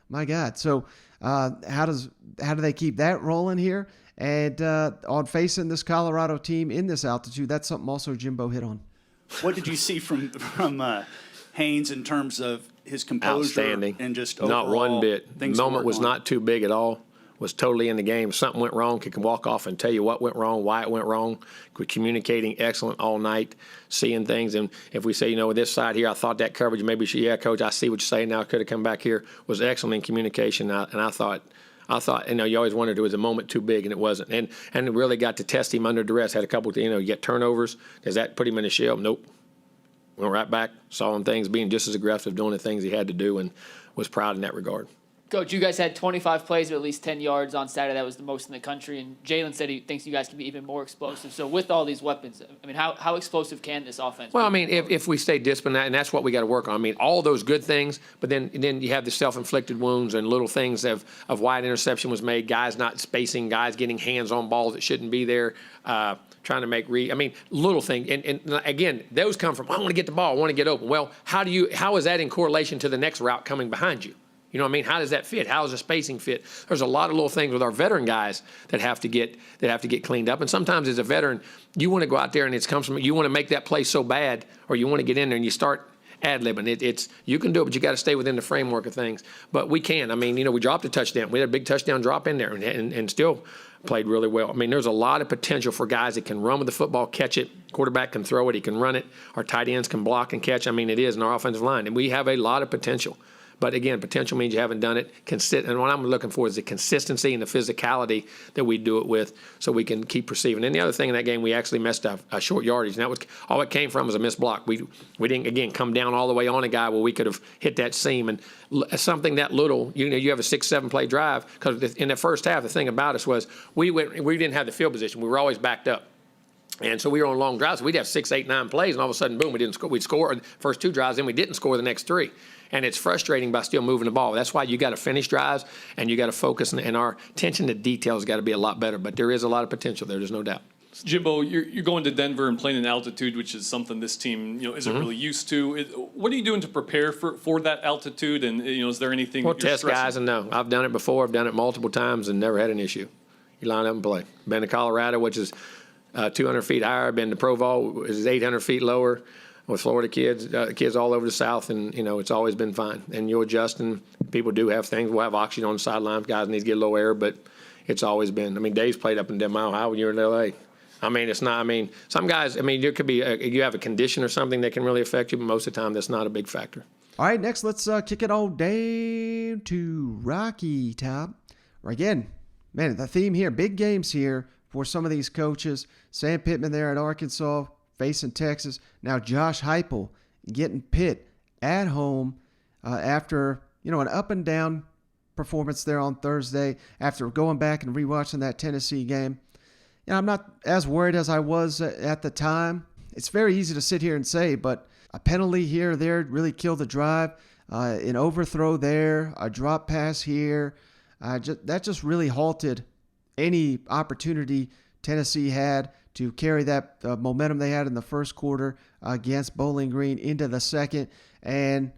my God. So how do they keep that rolling here? And on facing this Colorado team in this altitude, that's something also Jimbo hit on. What did you see from Haynes in terms of his composure? Outstanding. And just overall, not one bit. The moment was on? not too big at all. Was totally in the game. If something went wrong, he can walk off and tell you what went wrong, why it went wrong. We're communicating excellent all night, seeing things. And if we say, you know, this side here, I thought that coverage, maybe yeah, Coach, I see what you're saying now. I could have come back here. Was excellent in communication. And I thought, you know, you always wondered it was a moment too big, and it wasn't. And it really got to test him under duress. Had a couple, you know, you get turnovers. Does that put him in the shell? Nope. Went right back, saw him things, being just as aggressive, doing the things he had to do, and was proud in that regard. Coach, you guys had 25 plays of at least 10 yards on Saturday. That was the most in the country. And Jalen said he thinks you guys can be even more explosive. So with all these weapons, I mean, how explosive can this offense be? Well, I mean, if we stay disciplined, and that's what we got to work on. I mean, all those good things, but then you have the self-inflicted wounds and little things of wide interception was made, guys not spacing, guys getting hands on balls that shouldn't be there, trying to make I mean, little things. And again, those come from, I want to get the ball, I want to get open. Well, how is that in correlation to the next route coming behind you? You know what I mean? How does that fit? How does the spacing fit? There's a lot of little things with our veteran guys that have to get cleaned up. And sometimes as a veteran, you want to go out there and it comes from you want to make that play so bad, or you want to get in there and you start ad-libbing. You can do it, but you got to stay within the framework of things. But we can. I mean, you know, we dropped a touchdown. We had a big touchdown drop in there and still played really well. I mean, there's a lot of potential for guys that can run with the football, catch it. Quarterback can throw it. He can run it. Our tight ends can block and catch. I mean, it is in our offensive line. And we have a lot of potential. But again, potential means you haven't done it. And what I'm looking for is the consistency and the physicality that we do it with, so we can keep perceiving. And the other thing in that game, we actually messed up a short yardage, and that was all it came from was a missed block. We didn't again come down all the way on a guy where we could have hit that seam. And something that little, you know, you have a 6-7 play drive, because in the first half, the thing about us was we didn't have the field position. We were always backed up. And so we were on long drives. So we'd have 6, 8, 9 plays, and all of a sudden, boom, we didn't score. We'd score the first 2 drives, then we didn't score the next 3. And it's frustrating by still moving the ball. That's why you got to finish drives, and you got to focus, and our attention to detail has got to be a lot better. But there is a lot of potential there. There's no doubt. Jimbo, you're going to Denver and playing in altitude, which is something this team isn't really used to. What are you doing to prepare for that altitude? And is there anything? Well, test guys and no. I've done it before. I've done it multiple times and never had an issue. You line up and play. Been to Colorado, which is 200 feet higher. Been to Provo, which is 800 feet lower. With Florida kids all over the South, and it's always been fine. And you adjust, and people do have things. We'll have oxygen on the sidelines. Guys need to get low air, but it's always been. I mean, Dave's played up in Mile High when you're in L.A. I mean, it's not. I mean, some guys. I mean, there could be you have a condition or something that can really affect you, but most of the time that's not a big factor. All right, next let's kick it all down to Rocky Top. Again, man, the theme here, big games here for some of these coaches. Sam Pittman there at Arkansas, facing Texas. Now Josh Heupel getting Pitt at home after, an up and down performance there on Thursday after going back and rewatching that Tennessee game. I'm not as worried as I was at the time. It's very easy to sit here and say, but a penalty here or there really killed the drive. An overthrow there, a drop pass here. That just really halted any opportunity Tennessee had to carry that momentum they had in the first quarter against Bowling Green into the second. And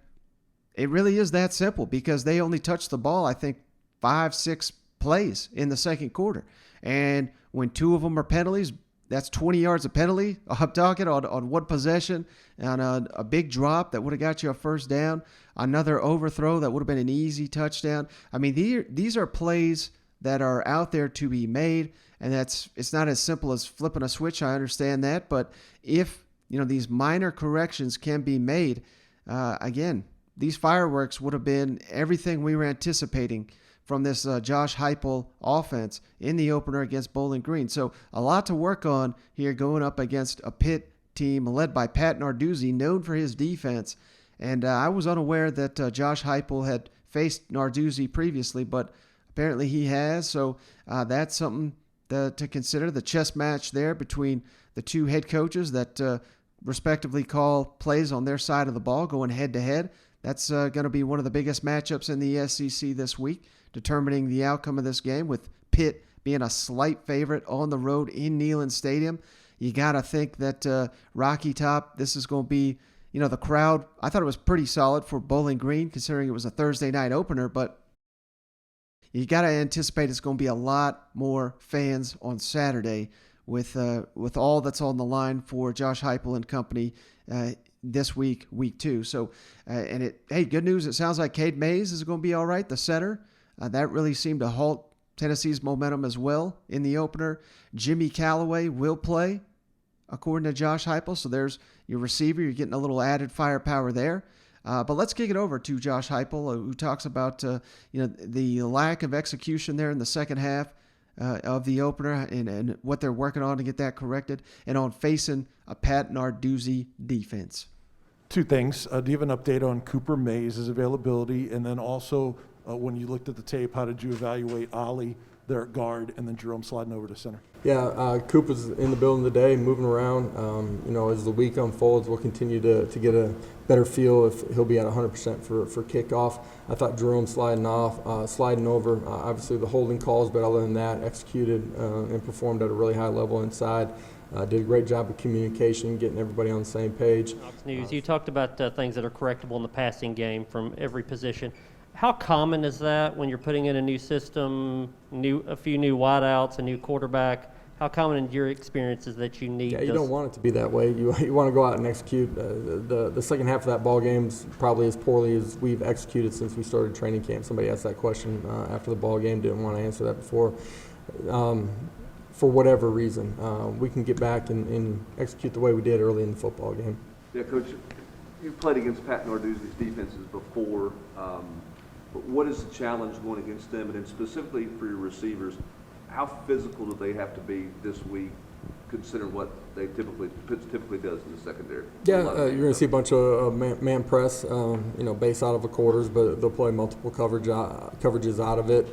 it really is that simple, because they only touched the ball, I think, 5-6 plays in the second quarter. And when 2 of them are penalties, that's 20 yards of penalty. I'm talking on one possession, and a big drop that would have got you a first down, another overthrow that would have been an easy touchdown. I mean, these are plays that are out there to be made, and it's not as simple as flipping a switch. I understand that, but if these minor corrections can be made, again, these fireworks would have been everything we were anticipating from this Josh Heupel offense in the opener against Bowling Green. So a lot to work on here going up against a Pitt team led by Pat Narduzzi, known for his defense. And I was unaware that Josh Heupel had faced Narduzzi previously, but apparently he has. So that's something to consider. The chess match there between the two head coaches that respectively call plays on their side of the ball going head-to-head. That's going to be one of the biggest matchups in the SEC this week, determining the outcome of this game, with Pitt being a slight favorite on the road in Neyland Stadium. You got to think that Rocky Top, this is going to be, the crowd. I thought it was pretty solid for Bowling Green, considering it was a Thursday night opener, but you got to anticipate it's going to be a lot more fans on Saturday with all that's on the line for Josh Heupel and company this week 2. So, good news. It sounds like Cade Mays is going to be all right, the center. That really seemed to halt Tennessee's momentum as well in the opener. Jimmy Callaway will play, according to Josh Heupel. So there's your receiver. You're getting a little added firepower there. But let's kick it over to Josh Heupel, who talks about the lack of execution there in the second half of the opener and what they're working on to get that corrected, and on facing a Pat Narduzzi defense. 2 things. Do you have an update on Cooper Mays' availability? And then also, when you looked at the tape, how did you evaluate Ollie there at guard and then Jerome sliding over to center? Yeah, Cooper's in the building today, moving around. As the week unfolds, we'll continue to get a better feel if he'll be at 100% for kickoff. I thought Jerome sliding over, obviously the holding calls, but other than that, executed and performed at a really high level inside. Did a great job of communication, getting everybody on the same page. News. You talked about things that are correctable in the passing game from every position. How common is that when you're putting in a new system, a few new wideouts, a new quarterback? How common in your experience is that you need? Yeah, you don't want it to be that way. You want to go out and execute. The second half of that ball game's probably as poorly as we've executed since we started training camp. Somebody asked that question after the ball game. Didn't want to answer that before. For whatever reason, we can get back and execute the way we did early in the football game. Yeah, Coach, you've played against Pat Narduzzi's defenses before. But what is the challenge going against them? And then specifically for your receivers, how physical do they have to be this week, considering what they typically does in the secondary? Yeah, you're going to see a bunch of man press, based out of the quarters, but they'll play multiple coverages out of it.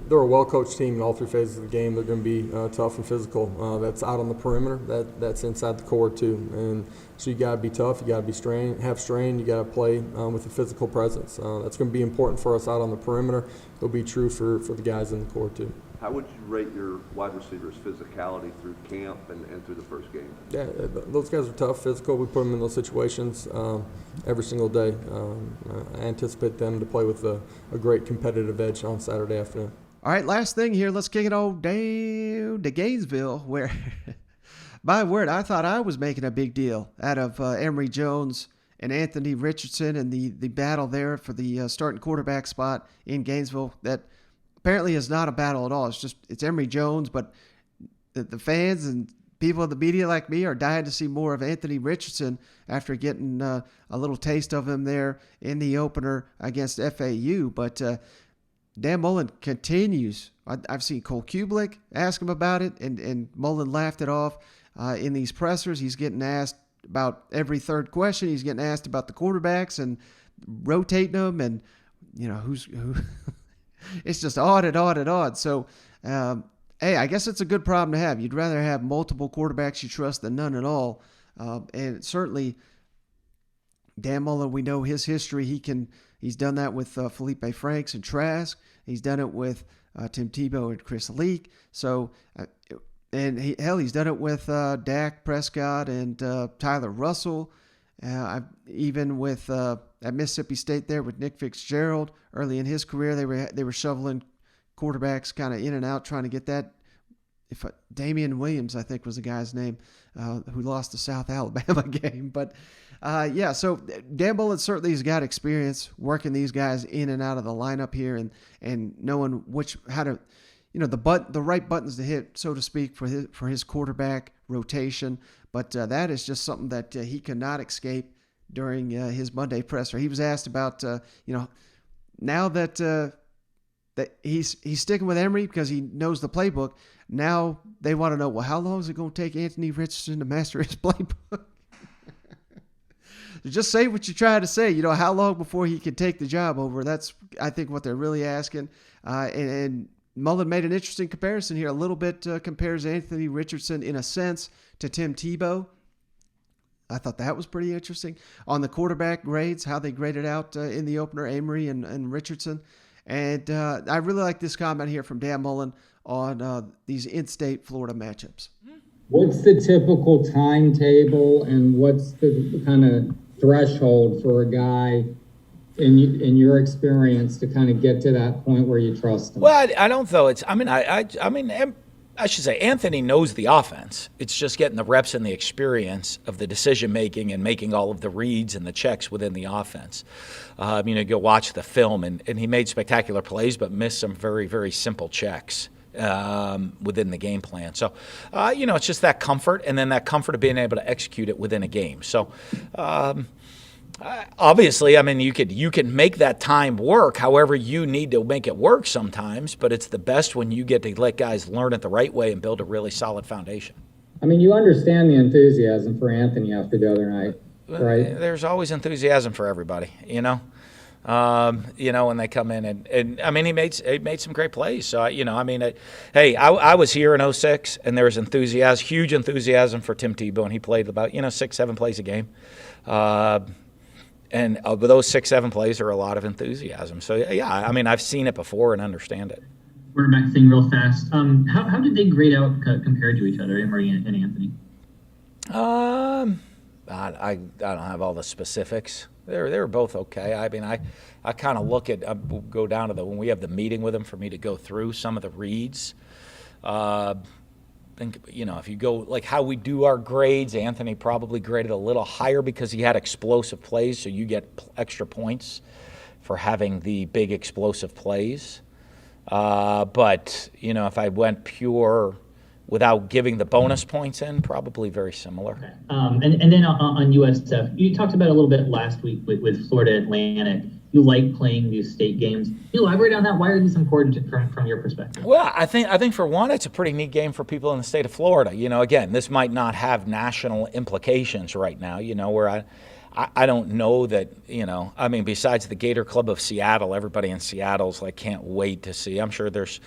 They're a well-coached team in all 3 phases of the game. They're going to be tough and physical. That's out on the perimeter. That's inside the core too. And so you got to be tough. You got to be have strain. You got to play with a physical presence. That's going to be important for us out on the perimeter. It'll be true for the guys in the core too. How would you rate your wide receivers' physicality through camp and through the first game? Yeah, those guys are tough, physical. We put them in those situations every single day. I anticipate them to play with a great competitive edge on Saturday afternoon. All right, last thing here. Let's kick it all down to Gainesville, where, my word, I thought I was making a big deal out of Emory Jones and Anthony Richardson and the battle there for the starting quarterback spot in Gainesville. That apparently is not a battle at all. It's Emory Jones, but the fans and people in the media like me are dying to see more of Anthony Richardson after getting a little taste of him there in the opener against FAU. But Dan Mullen continues. I've seen Cole Kublik ask him about it, and Mullen laughed it off in these pressers. He's getting asked about every third question. He's getting asked about the quarterbacks and rotating them, and who. It's just odd. So, hey, I guess it's a good problem to have. You'd rather have multiple quarterbacks you trust than none at all. And certainly, Dan Mullen, we know his history. He's done that with Felipe Franks and Trask. He's done it with Tim Tebow and Chris Leak. So, he's done it with Dak Prescott and Tyler Russell. Even with at Mississippi State there with Nick Fitzgerald early in his career, they were shoveling quarterbacks kind of in and out, trying to get that. Damian Williams, I think, was the guy's name, who lost the South Alabama game. But so Dan Mullen certainly has got experience working these guys in and out of the lineup here, and knowing how to, the right buttons to hit, so to speak, for his quarterback rotation. But that is just something that he cannot escape during his Monday presser. He was asked about, now that he's sticking with Emory because he knows the playbook. Now they want to know, well, how long is it going to take Anthony Richardson to master his playbook? Just say what you try to say. How long before he can take the job over? That's, I think, what they're really asking. And Mullen made an interesting comparison here. A little bit compares Anthony Richardson in a sense to Tim Tebow. I thought that was pretty interesting. On the quarterback grades, how they graded out in the opener, Amory and Richardson. And I really like this comment here from Dan Mullen on these in-state Florida matchups. What's the typical timetable and what's the kind of threshold for a guy in your experience to kind of get to that point where you trust him? Well, I don't though. I should say Anthony knows the offense. It's just getting the reps and the experience of the decision making and making all of the reads and the checks within the offense. Go watch the film, and he made spectacular plays, but missed some very, very simple checks within the game plan. So, it's just that comfort, and then that comfort of being able to execute it within a game. So, obviously, you can make that time work however you need to make it work sometimes, but it's the best when you get to let guys learn it the right way and build a really solid foundation. You understand the enthusiasm for Anthony after the other night, right? There's always enthusiasm for everybody, when they come in and he made some great plays. So, I was here in 2006 and there was huge enthusiasm for Tim Tebow, and he played about, 6-7 plays a game. And of those 6-7 plays are a lot of enthusiasm. So, I've seen it before and understand it. Quarterback thing real fast. How did they grade out compared to each other, Emory and Anthony? I don't have all the specifics. They were both okay. I kind of look at, go down to when we have the meeting with them for me to go through some of the reads. If you go like how we do our grades, Anthony probably graded a little higher because he had explosive plays, so you get extra points for having the big explosive plays. But if I went pure without giving the bonus points in, probably very similar. Okay. And then on USF, you talked about it a little bit last week with Florida Atlantic. You like playing these state games. Can you elaborate on that? Why are these important from your perspective? Well, I think for one, it's a pretty neat game for people in the state of Florida. Again, this might not have national implications right now, where I don't know that, besides the Gator Club of Seattle, everybody in Seattle's can't wait to see. I'm sure there's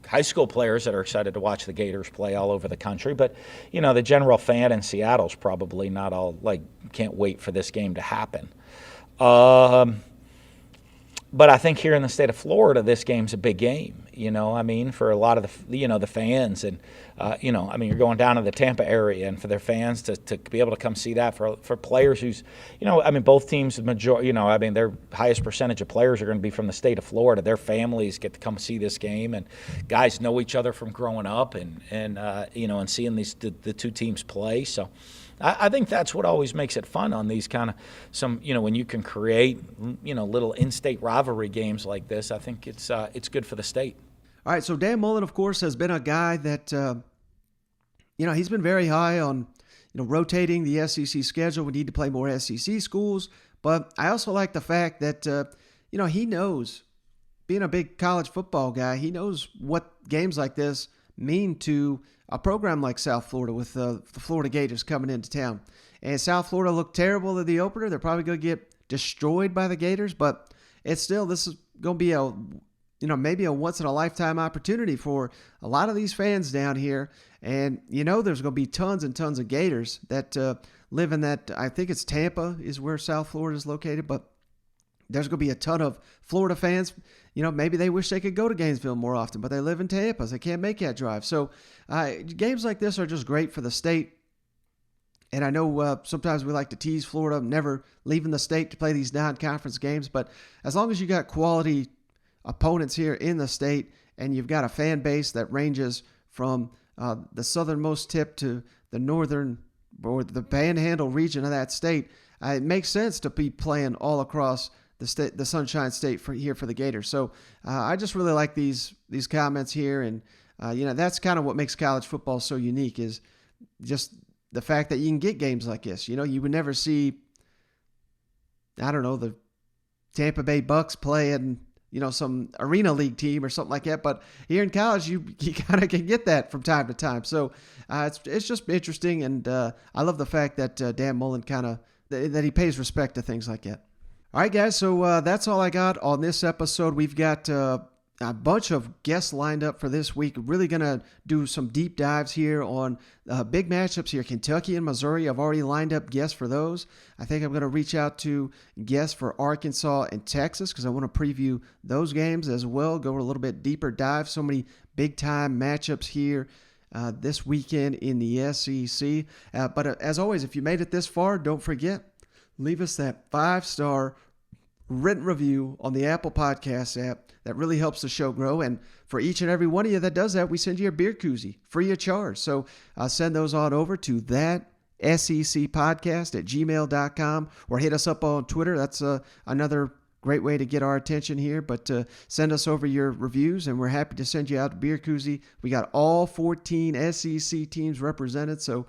high school players that are excited to watch the Gators play all over the country. But, the general fan in Seattle's probably not all can't wait for this game to happen. But I think here in the state of Florida, this game's a big game, for a lot of the fans. And, you're going down to the Tampa area, and for their fans to be able to come see that for players who's, both teams, their highest percentage of players are going to be from the state of Florida. Their families get to come see this game, and guys know each other from growing up and seeing the two teams play. So I think that's what always makes it fun on these kind of when you can create, little in-state rivalry games like this. I think it's good for the state. All right, so Dan Mullen, of course, has been a guy that, he's been very high on, rotating the SEC schedule. We need to play more SEC schools. But I also like the fact that, he knows, being a big college football guy, he knows what games like this mean to a program like South Florida with the Florida Gators coming into town. And South Florida looked terrible at the opener. They're probably going to get destroyed by the Gators, but this is going to be maybe a once-in-a-lifetime opportunity for a lot of these fans down here. And, there's going to be tons and tons of Gators that live in that, I think it's Tampa is where South Florida is located, but there's going to be a ton of Florida fans. Maybe they wish they could go to Gainesville more often, but they live in Tampa, so they can't make that drive. So games like this are just great for the state. And I know sometimes we like to tease Florida, never leaving the state to play these non-conference games. But as long as you got quality opponents here in the state and you've got a fan base that ranges from the southernmost tip to the northern or the panhandle region of that state, it makes sense to be playing all across the Sunshine State for the Gators. So I just really like these comments here, and that's kind of what makes college football so unique, is just the fact that you can get games like this. You would never see, I don't know, the Tampa Bay Bucks playing, some arena league team or something like that. But here in college, you kind of can get that from time to time. So it's just interesting, and I love the fact that Dan Mullen that he pays respect to things like that. All right, guys, so that's all I got on this episode. We've got a bunch of guests lined up for this week. Really going to do some deep dives here on big matchups here. Kentucky and Missouri, I've already lined up guests for those. I think I'm going to reach out to guests for Arkansas and Texas because I want to preview those games as well, go a little bit deeper dive. So many big-time matchups here this weekend in the SEC. But as always, if you made it this far, don't forget, leave us that 5-star written review on the Apple Podcast app. That really helps the show grow. And for each and every one of you that does that, we send you a beer koozie free of charge. So send those on over to that secpodcast@gmail.com or hit us up on Twitter. That's another great way to get our attention here. But send us over your reviews, and we're happy to send you out a beer koozie. We got all 14 SEC teams represented. So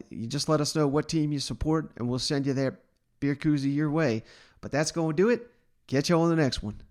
you just let us know what team you support, and we'll send you that beer koozie your way. But that's going to do it. Catch you on the next one.